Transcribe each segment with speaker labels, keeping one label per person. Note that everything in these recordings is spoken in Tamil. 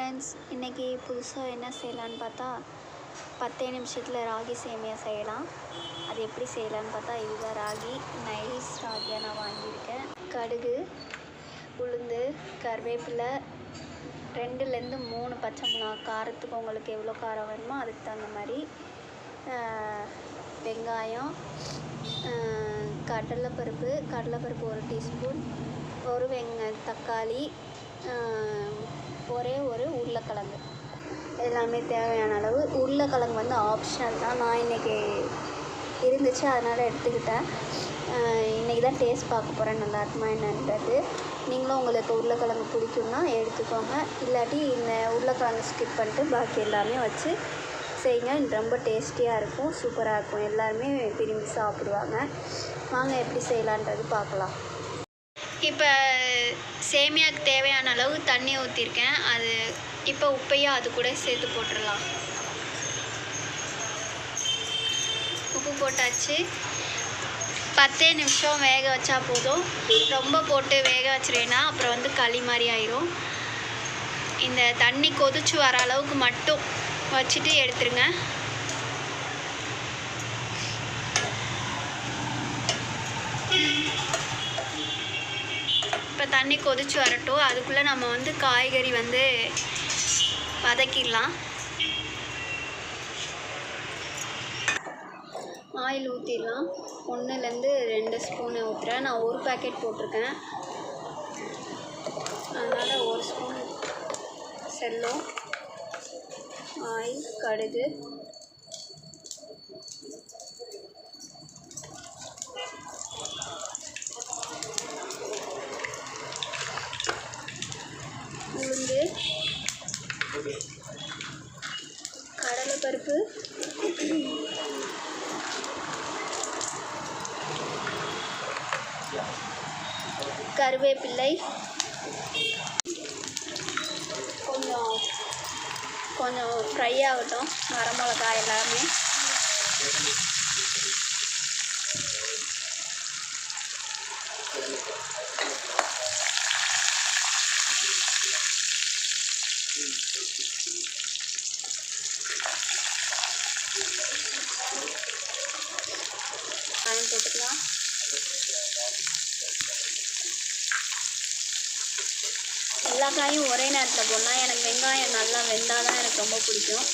Speaker 1: ஃப்ரெண்ட்ஸ், இன்றைக்கி புதுசாக என்ன செய்யலான்னு பார்த்தா 10 நிமிஷத்தில் ராகி சேமியா செய்யலாம். அது எப்படி செய்யலான்னு பார்த்தா இதுதான் ராகி. நைஸ் ராகியாக நான் வாங்கியிருக்கேன். கடுகு, உளுந்து, கருவேப்பிலை, 2லேருந்து 3 பச்சை மிளகா, காரத்துக்கு உங்களுக்கு எவ்வளோ காரம் வேணுமோ அதுக்கு தகுந்த மாதிரி, வெங்காயம், கடலைப்பருப்பு 1 டீஸ்பூன், தக்காளி, ஒரே ஒரு உருளைக்கிழங்கு, எல்லாமே தேவையான அளவு. உருளைக்கிழங்கு வந்து ஆப்ஷனல் தான். நான் இன்றைக்கி இருந்துச்சு அதனால் எடுத்துக்கிட்டேன். இன்றைக்கி தான் டேஸ்ட் பார்க்க போகிறேன் நல்லா இருக்குமா என்னன்றது. நீங்களும் உங்களுக்கு உருளைக்கிழங்கு பிடிக்கும்னா எடுத்துக்கோங்க, இல்லாட்டி இந்த உருளைக்கிழங்கு ஸ்கிப் பண்ணிட்டு பாக்கி எல்லாமே வச்சு செய்யுங்க. ரொம்ப டேஸ்டியாக இருக்கும், சூப்பராக இருக்கும், எல்லாருமே விரும்பி சாப்பிடுவாங்க. வாங்க எப்படி செய்யலான்றது பார்க்கலாம். இப்போ சேமியாவுக்கு தேவையான அளவு தண்ணி ஊற்றிருக்கேன். அது இப்போ உப்பையும் அது கூட சேர்த்து போட்டுடலாம். உப்பு போட்டாச்சு. 10 நிமிஷம் வேக வச்சா போதும். ரொம்ப போட்டு வேக வச்சுருவேன்னா அப்புறம் வந்து களி மாதிரி ஆயிரும். இந்த தண்ணி கொதிச்சு வர அளவுக்கு மட்டும் வச்சுட்டு எடுத்துருங்க. இப்போ தண்ணி கொதிச்சு வரட்டும். அதுக்குள்ளே நம்ம வந்து காய்கறி வந்து வதக்கிடலாம். ஆயில் ஊற்றிடலாம். 1லேருந்து 2 ஸ்பூன் ஊற்றுறேன். நான் 1 பேக்கெட் போட்டிருக்கேன், அதனால் 1 ஸ்பூன் செல்லம், ஆயில், கடுகு, உளுந்து, கடலைப்பருப்பு, கருவேப்பிலை, கொஞ்சம் ஃப்ரை ஆகட்டும். வரமிளகாய் எல்லாமே காயம் போட்டுக்கலாம். எல்லா காயும் ஒரே நேரத்தில் போடலாம். எனக்கு வெங்காயம் நல்லா வெந்தால் தான் எனக்கு ரொம்ப பிடிக்கும்.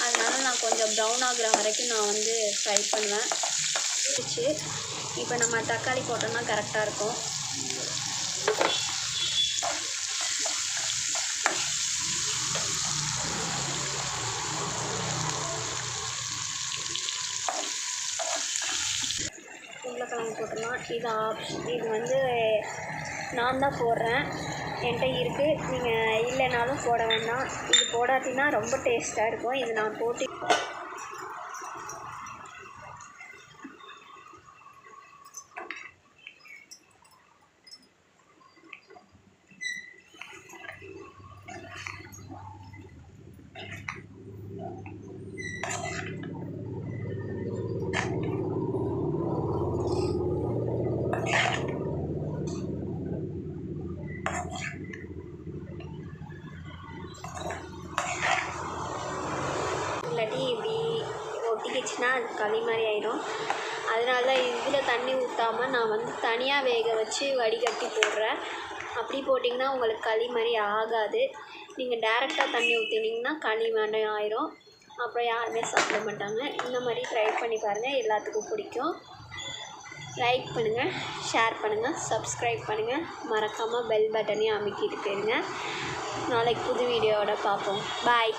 Speaker 1: அதனால் நான் கொஞ்சம் ப்ரௌன் ஆகுற வரைக்கும் நான் வந்து ஃப்ரை பண்ணுவேன். இப்போ நம்ம தக்காளி போட்டோம்னா கரெக்டாக இருக்கும். உருளைக்கிழங்கு போட்டுடலாம். இது வந்து நான் தான் போடுறேன், என்கிட்ட இருக்குது. நீங்கள் இல்லைனாலும் போட வேண்டாம். இது போடாட்டினா ரொம்ப டேஸ்ட்டாக இருக்கும். இது நான் போட்டு இல்லாட்டி இப்படி ஒட்டிக்கிச்சுன்னா அது களி மாதிரி ஆயிடும். அதனால தான் இதில் தண்ணி ஊற்றாமல் நான் வந்து தனியாக வேக வச்சு வடிகட்டி போடுறேன். அப்படி போட்டிங்கன்னா உங்களுக்கு களி மாதிரி ஆகாது. நீங்கள் டேரெக்டாக தண்ணி ஊற்றினீங்கன்னா களி மாதிரி ஆயிரும், அப்புறம் யாருமே சாப்பிட மாட்டாங்க. இந்த மாதிரி ட்ரை பண்ணி பாருங்கள், எல்லாத்துக்கும் பிடிக்கும். லைக் பண்ணுங்கள், ஷேர் பண்ணுங்கள், சப்ஸ்கிரைப் பண்ணுங்கள். மறக்காமல் பெல் பட்டனையும் அமைக்கிட்டு போயிருங்க. நாளைக்கு புது வீடியோவோட பார்ப்போம். பாய்.